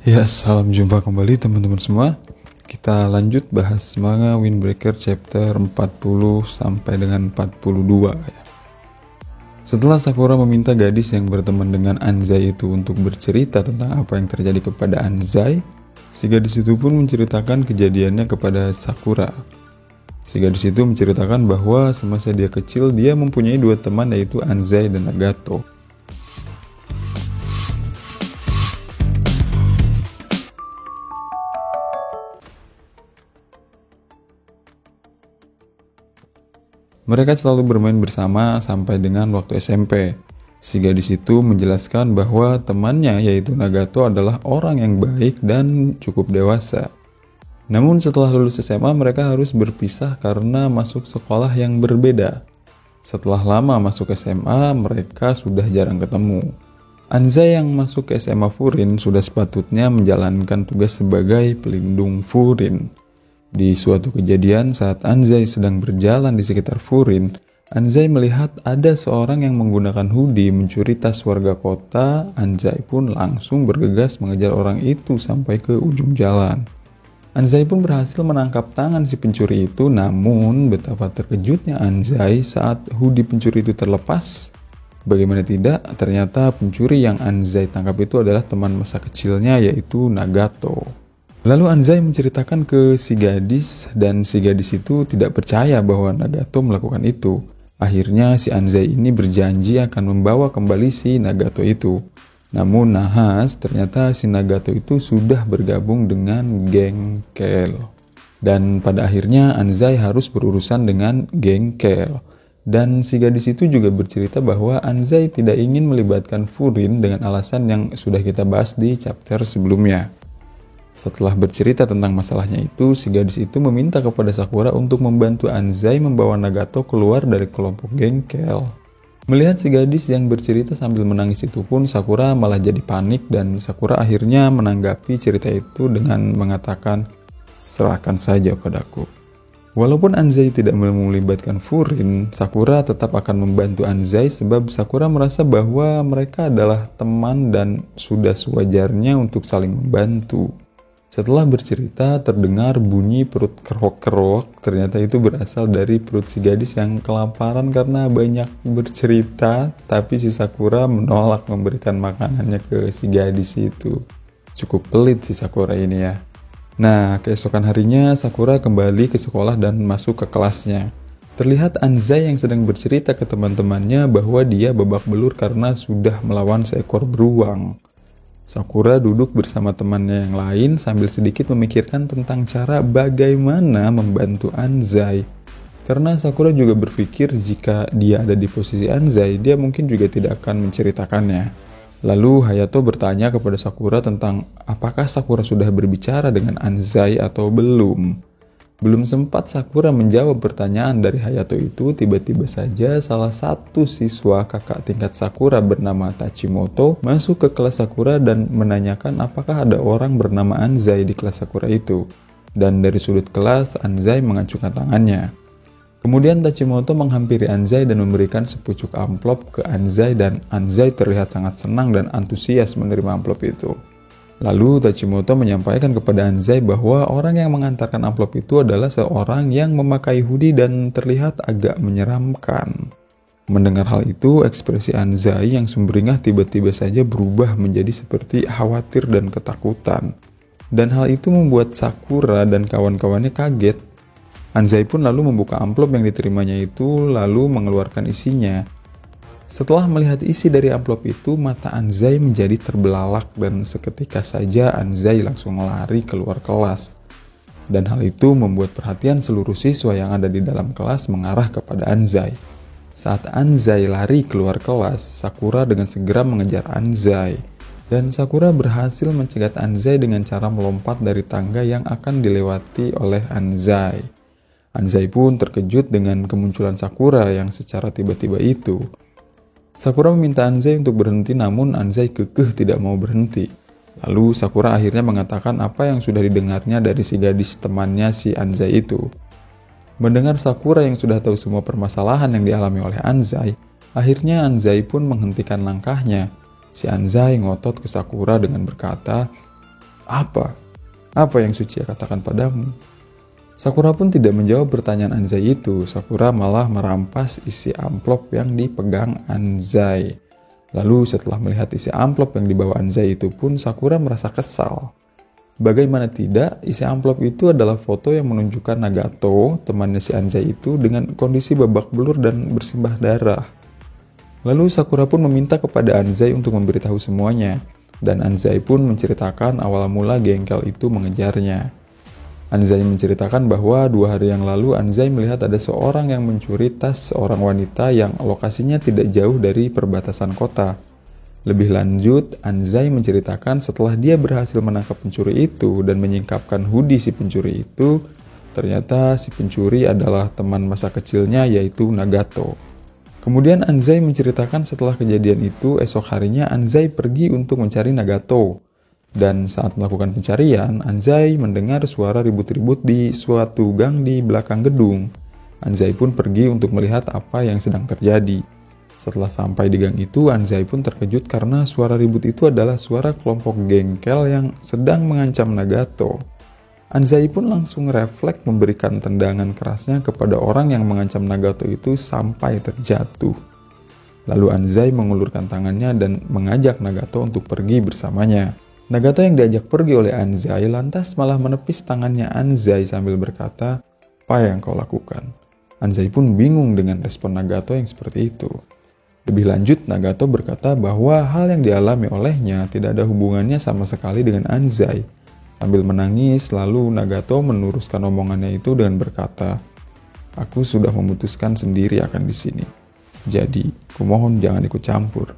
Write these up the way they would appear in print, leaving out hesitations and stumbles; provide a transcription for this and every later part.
Ya, salam jumpa kembali teman-teman semua. Kita lanjut bahas manga Windbreaker chapter 40 sampai dengan 42 ya. Setelah Sakura meminta gadis yang berteman dengan Anzai itu untuk bercerita tentang apa yang terjadi kepada Anzai, si gadis itu pun menceritakan kejadiannya kepada Sakura. Si gadis itu menceritakan bahwa semasa dia kecil dia mempunyai dua teman, yaitu Anzai dan Nagato. Mereka selalu bermain bersama sampai dengan waktu SMP. Si gadis itu menjelaskan bahwa temannya, yaitu Nagato, adalah orang yang baik dan cukup dewasa. Namun setelah lulus SMA mereka harus berpisah karena masuk sekolah yang berbeda. Setelah lama masuk SMA mereka sudah jarang ketemu. Anzai yang masuk ke SMA Furin sudah sepatutnya menjalankan tugas sebagai pelindung Furin. Di suatu kejadian saat Anzai sedang berjalan di sekitar Furin, Anzai melihat ada seorang yang menggunakan hoodie mencuri tas warga kota. Anzai pun langsung bergegas mengejar orang itu sampai ke ujung jalan. Anzai pun berhasil menangkap tangan si pencuri itu, namun betapa terkejutnya Anzai saat hoodie pencuri itu terlepas. Bagaimana tidak, ternyata pencuri yang Anzai tangkap itu adalah teman masa kecilnya, yaitu Nagato. Lalu Anzai menceritakan ke si gadis dan si gadis itu tidak percaya bahwa Nagato melakukan itu. Akhirnya si Anzai ini berjanji akan membawa kembali si Nagato itu. Namun nahas, ternyata si Nagato itu sudah bergabung dengan geng Kel. Dan pada akhirnya Anzai harus berurusan dengan geng Kel. Dan si gadis itu juga bercerita bahwa Anzai tidak ingin melibatkan Furin dengan alasan yang sudah kita bahas di chapter sebelumnya. Setelah bercerita tentang masalahnya itu, si gadis itu meminta kepada Sakura untuk membantu Anzai membawa Nagato keluar dari kelompok geng Kel. Melihat si gadis yang bercerita sambil menangis itu pun, Sakura malah jadi panik dan Sakura akhirnya menanggapi cerita itu dengan mengatakan, "Serahkan saja padaku." Walaupun Anzai tidak melibatkan Furin, Sakura tetap akan membantu Anzai sebab Sakura merasa bahwa mereka adalah teman dan sudah sewajarnya untuk saling membantu. Setelah bercerita, terdengar bunyi perut kerok-kerok. Ternyata itu berasal dari perut si gadis yang kelaparan karena banyak bercerita, tapi si Sakura menolak memberikan makanannya ke si gadis itu. Cukup pelit si Sakura ini ya. Nah, keesokan harinya Sakura kembali ke sekolah dan masuk ke kelasnya. Terlihat Anzai yang sedang bercerita ke teman-temannya bahwa dia babak belur karena sudah melawan seekor beruang. Sakura duduk bersama temannya yang lain sambil sedikit memikirkan tentang cara bagaimana membantu Anzai. Karena Sakura juga berpikir jika dia ada di posisi Anzai, dia mungkin juga tidak akan menceritakannya. Lalu Hayato bertanya kepada Sakura tentang apakah Sakura sudah berbicara dengan Anzai atau belum. Belum sempat Sakura menjawab pertanyaan dari Hayato itu, tiba-tiba saja salah satu siswa kakak tingkat Sakura bernama Tachimoto masuk ke kelas Sakura dan menanyakan apakah ada orang bernama Anzai di kelas Sakura itu. Dan dari sudut kelas, Anzai mengacungkan tangannya. Kemudian Tachimoto menghampiri Anzai dan memberikan sepucuk amplop ke Anzai dan Anzai terlihat sangat senang dan antusias menerima amplop itu. Lalu Tachimoto menyampaikan kepada Anzai bahwa orang yang mengantarkan amplop itu adalah seorang yang memakai hoodie dan terlihat agak menyeramkan. Mendengar hal itu, ekspresi Anzai yang sumringah tiba-tiba saja berubah menjadi seperti khawatir dan ketakutan. Dan hal itu membuat Sakura dan kawan-kawannya kaget. Anzai pun lalu membuka amplop yang diterimanya itu lalu mengeluarkan isinya. Setelah melihat isi dari amplop itu, mata Anzai menjadi terbelalak dan seketika saja Anzai langsung lari keluar kelas. Dan hal itu membuat perhatian seluruh siswa yang ada di dalam kelas mengarah kepada Anzai. Saat Anzai lari keluar kelas, Sakura dengan segera mengejar Anzai. Dan Sakura berhasil mencegat Anzai dengan cara melompat dari tangga yang akan dilewati oleh Anzai. Anzai pun terkejut dengan kemunculan Sakura yang secara tiba-tiba itu. Sakura meminta Anzai untuk berhenti, namun Anzai kekeh tidak mau berhenti. Lalu Sakura akhirnya mengatakan apa yang sudah didengarnya dari si gadis temannya si Anzai itu. Mendengar Sakura yang sudah tahu semua permasalahan yang dialami oleh Anzai, akhirnya Anzai pun menghentikan langkahnya. Si Anzai ngotot ke Sakura dengan berkata, Apa? Apa yang Tsuchiya katakan padamu? Sakura pun tidak menjawab pertanyaan Anzai itu. Sakura malah merampas isi amplop yang dipegang Anzai. Lalu setelah melihat isi amplop yang dibawa Anzai itu pun, Sakura merasa kesal. Bagaimana tidak, isi amplop itu adalah foto yang menunjukkan Nagato, temannya si Anzai itu, dengan kondisi babak belur dan bersimbah darah. Lalu Sakura pun meminta kepada Anzai untuk memberitahu semuanya. Dan Anzai pun menceritakan awal mula Gengkel itu mengejarnya. Anzai menceritakan bahwa 2 hari yang lalu Anzai melihat ada seorang yang mencuri tas seorang wanita yang lokasinya tidak jauh dari perbatasan kota. Lebih lanjut, Anzai menceritakan setelah dia berhasil menangkap pencuri itu dan menyingkapkan hoodie si pencuri itu, ternyata si pencuri adalah teman masa kecilnya yaitu Nagato. Kemudian Anzai menceritakan setelah kejadian itu, esok harinya Anzai pergi untuk mencari Nagato. Dan saat melakukan pencarian, Anzai mendengar suara ribut-ribut di suatu gang di belakang gedung. Anzai pun pergi untuk melihat apa yang sedang terjadi. Setelah sampai di gang itu, Anzai pun terkejut karena suara ribut itu adalah suara kelompok Gengkel yang sedang mengancam Nagato. Anzai pun langsung refleks memberikan tendangan kerasnya kepada orang yang mengancam Nagato itu sampai terjatuh. Lalu Anzai mengulurkan tangannya dan mengajak Nagato untuk pergi bersamanya. Nagato yang diajak pergi oleh Anzai lantas malah menepis tangannya Anzai sambil berkata, "Apa yang kau lakukan?" Anzai pun bingung dengan respon Nagato yang seperti itu. Lebih lanjut, Nagato berkata bahwa hal yang dialami olehnya tidak ada hubungannya sama sekali dengan Anzai. Sambil menangis, lalu Nagato meneruskan omongannya itu dengan berkata, "Aku sudah memutuskan sendiri akan di sini. Jadi, kumohon jangan ikut campur."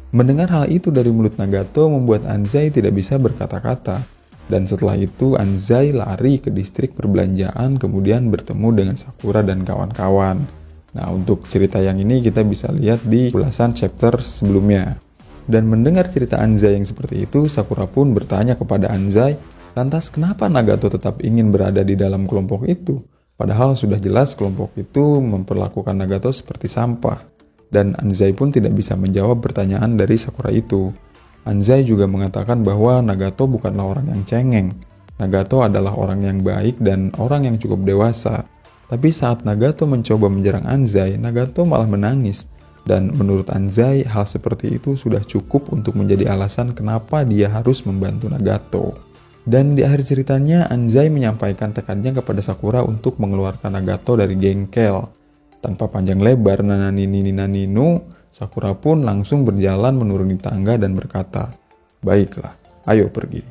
Mendengar hal itu dari mulut Nagato membuat Anzai tidak bisa berkata-kata. Dan setelah itu Anzai lari ke distrik perbelanjaan kemudian bertemu dengan Sakura dan kawan-kawan. Nah, untuk cerita yang ini kita bisa lihat di ulasan chapter sebelumnya. Dan mendengar cerita Anzai yang seperti itu, Sakura pun bertanya kepada Anzai, lantas kenapa Nagato tetap ingin berada di dalam kelompok itu? Padahal sudah jelas kelompok itu memperlakukan Nagato seperti sampah. Dan Anzai pun tidak bisa menjawab pertanyaan dari Sakura itu. Anzai juga mengatakan bahwa Nagato bukanlah orang yang cengeng. Nagato adalah orang yang baik dan orang yang cukup dewasa. Tapi saat Nagato mencoba menyerang Anzai, Nagato malah menangis. Dan menurut Anzai, hal seperti itu sudah cukup untuk menjadi alasan kenapa dia harus membantu Nagato. Dan di akhir ceritanya, Anzai menyampaikan tekadnya kepada Sakura untuk mengeluarkan Nagato dari Gengkel. Tanpa panjang lebar, nananinu, Sakura pun langsung berjalan menuruni tangga dan berkata, "Baiklah, ayo pergi."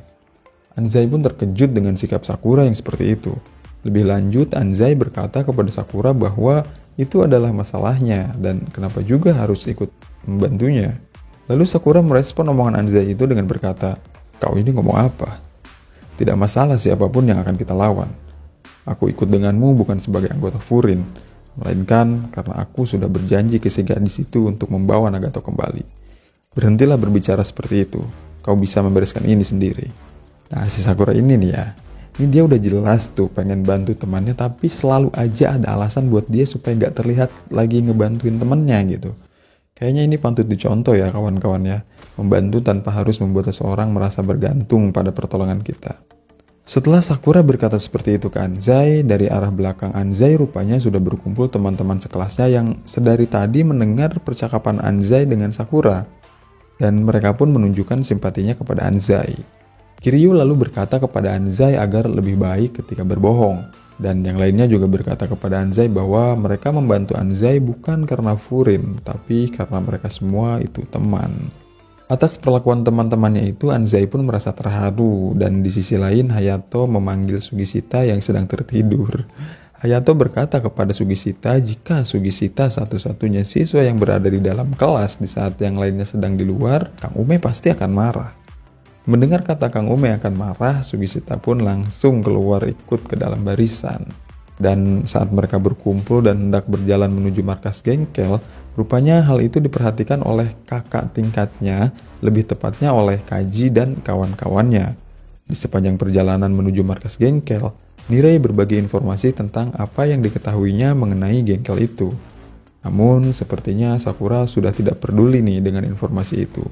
Anzai pun terkejut dengan sikap Sakura yang seperti itu. Lebih lanjut, Anzai berkata kepada Sakura bahwa itu adalah masalahnya dan kenapa juga harus ikut membantunya. Lalu Sakura merespon omongan Anzai itu dengan berkata, "Kau ini ngomong apa? Tidak masalah siapapun yang akan kita lawan. Aku ikut denganmu bukan sebagai anggota Furin, melainkan karena aku sudah berjanji ke si gadis itu untuk membawa Nagato kembali. Berhentilah berbicara seperti itu, kau bisa membereskan ini sendiri." Nah, si Sakura ini nih ya, ini dia udah jelas tuh pengen bantu temannya, tapi selalu aja ada alasan buat dia supaya gak terlihat lagi ngebantuin temennya gitu. Kayaknya ini patut dicontoh ya kawan-kawan ya, membantu tanpa harus membuat seseorang merasa bergantung pada pertolongan kita. Setelah Sakura berkata seperti itu ke Anzai, dari arah belakang Anzai rupanya sudah berkumpul teman-teman sekelasnya yang sedari tadi mendengar percakapan Anzai dengan Sakura. Dan mereka pun menunjukkan simpatinya kepada Anzai. Kiryu lalu berkata kepada Anzai agar lebih baik ketika berbohong. Dan yang lainnya juga berkata kepada Anzai bahwa mereka membantu Anzai bukan karena Furin, tapi karena mereka semua itu teman. Atas perlakuan teman-temannya itu, Anzai pun merasa terharu, dan di sisi lain Hayato memanggil Sugishita yang sedang tertidur. Hayato berkata kepada Sugishita jika Sugishita satu-satunya siswa yang berada di dalam kelas di saat yang lainnya sedang di luar, Kang Ume pasti akan marah. Mendengar kata Kang Ume akan marah, Sugishita pun langsung keluar ikut ke dalam barisan. Dan saat mereka berkumpul dan hendak berjalan menuju markas Gengkel, rupanya hal itu diperhatikan oleh kakak tingkatnya, lebih tepatnya oleh Kaji dan kawan-kawannya. Di sepanjang perjalanan menuju markas Gengkel, Nirei berbagi informasi tentang apa yang diketahuinya mengenai Gengkel itu. Namun, sepertinya Sakura sudah tidak peduli nih dengan informasi itu.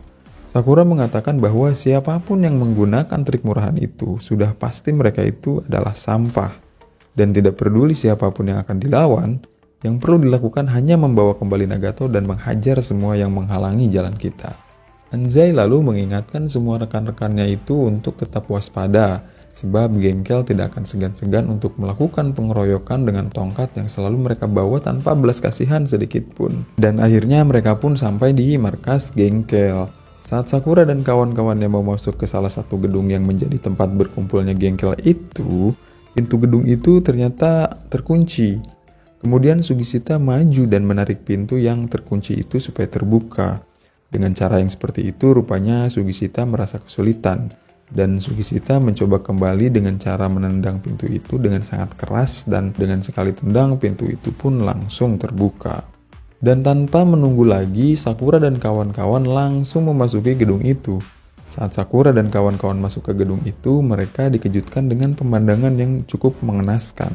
Sakura mengatakan bahwa siapapun yang menggunakan trik murahan itu sudah pasti mereka itu adalah sampah. Dan tidak peduli siapapun yang akan dilawan, yang perlu dilakukan hanya membawa kembali Nagato dan menghajar semua yang menghalangi jalan kita. Anzai lalu mengingatkan semua rekan-rekannya itu untuk tetap waspada, sebab Gengkel tidak akan segan-segan untuk melakukan pengeroyokan dengan tongkat yang selalu mereka bawa tanpa belas kasihan sedikit pun. Dan akhirnya mereka pun sampai di markas Gengkel. Saat Sakura dan kawan-kawannya mau masuk ke salah satu gedung yang menjadi tempat berkumpulnya Gengkel itu, pintu gedung itu ternyata terkunci. Kemudian Sugishita maju dan menarik pintu yang terkunci itu supaya terbuka. Dengan cara yang seperti itu, rupanya Sugishita merasa kesulitan. Dan Sugishita mencoba kembali dengan cara menendang pintu itu dengan sangat keras, dan dengan sekali tendang pintu itu pun langsung terbuka. Dan tanpa menunggu lagi, Sakura dan kawan-kawan langsung memasuki gedung itu. Saat Sakura dan kawan-kawan masuk ke gedung itu, mereka dikejutkan dengan pemandangan yang cukup mengenaskan.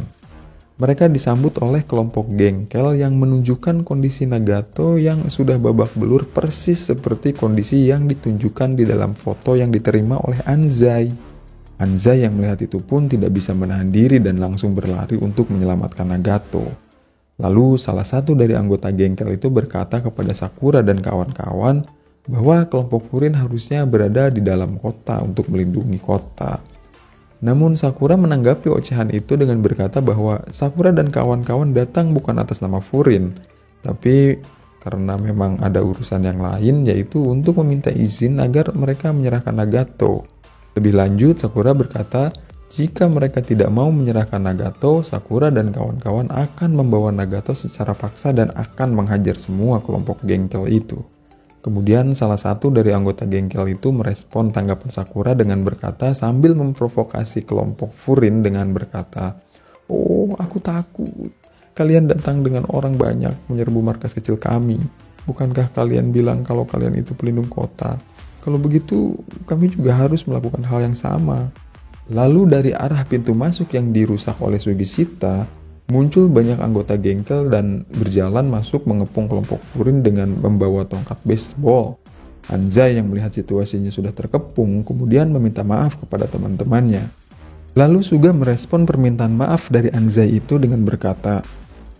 Mereka disambut oleh kelompok Gengkel yang menunjukkan kondisi Nagato yang sudah babak belur persis seperti kondisi yang ditunjukkan di dalam foto yang diterima oleh Anzai. Anzai yang melihat itu pun tidak bisa menahan diri dan langsung berlari untuk menyelamatkan Nagato. Lalu salah satu dari anggota Gengkel itu berkata kepada Sakura dan kawan-kawan bahwa kelompok Furin harusnya berada di dalam kota untuk melindungi kota. Namun Sakura menanggapi ocehan itu dengan berkata bahwa Sakura dan kawan-kawan datang bukan atas nama Furin, tapi karena memang ada urusan yang lain, yaitu untuk meminta izin agar mereka menyerahkan Nagato. Lebih lanjut, Sakura berkata, jika mereka tidak mau menyerahkan Nagato, Sakura dan kawan-kawan akan membawa Nagato secara paksa dan akan menghajar semua kelompok Gengkel itu. Kemudian salah satu dari anggota Gengkel itu merespon tanggapan Sakura dengan berkata sambil memprovokasi kelompok Furin dengan berkata, "Oh, aku takut. Kalian datang dengan orang banyak menyerbu markas kecil kami. Bukankah kalian bilang kalau kalian itu pelindung kota? Kalau begitu, kami juga harus melakukan hal yang sama." Lalu dari arah pintu masuk yang dirusak oleh Sugishita, muncul banyak anggota Gengkel dan berjalan masuk mengepung kelompok Furin dengan membawa tongkat baseball. Anzai yang melihat situasinya sudah terkepung kemudian meminta maaf kepada teman-temannya. Lalu Suga merespon permintaan maaf dari Anzai itu dengan berkata,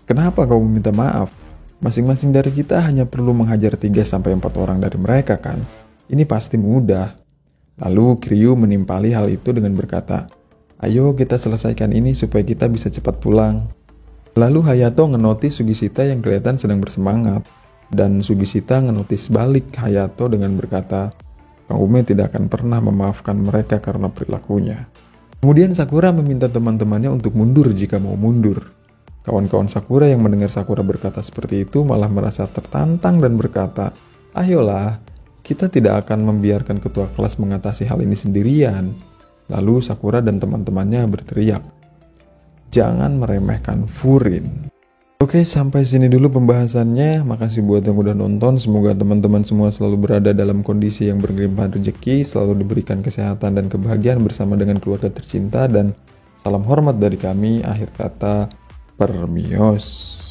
"Kenapa kau meminta maaf? Masing-masing dari kita hanya perlu menghajar 3-4 orang dari mereka kan? Ini pasti mudah." Lalu Kiryu menimpali hal itu dengan berkata, "Ayo kita selesaikan ini supaya kita bisa cepat pulang." Lalu Hayato ngenotis Sugishita yang kelihatan sedang bersemangat. Dan Sugishita ngenotis balik Hayato dengan berkata, "Kang Ume tidak akan pernah memaafkan mereka karena perilakunya." Kemudian Sakura meminta teman-temannya untuk mundur jika mau mundur. Kawan-kawan Sakura yang mendengar Sakura berkata seperti itu malah merasa tertantang dan berkata, "Ayolah, kita tidak akan membiarkan ketua kelas mengatasi hal ini sendirian." Lalu Sakura dan teman-temannya berteriak, "Jangan meremehkan Furin." Oke, sampai sini dulu pembahasannya. Makasih buat yang udah nonton. Semoga teman-teman semua selalu berada dalam kondisi yang berlimpah rezeki, selalu diberikan kesehatan dan kebahagiaan bersama dengan keluarga tercinta. Dan salam hormat dari kami. Akhir kata, Permios.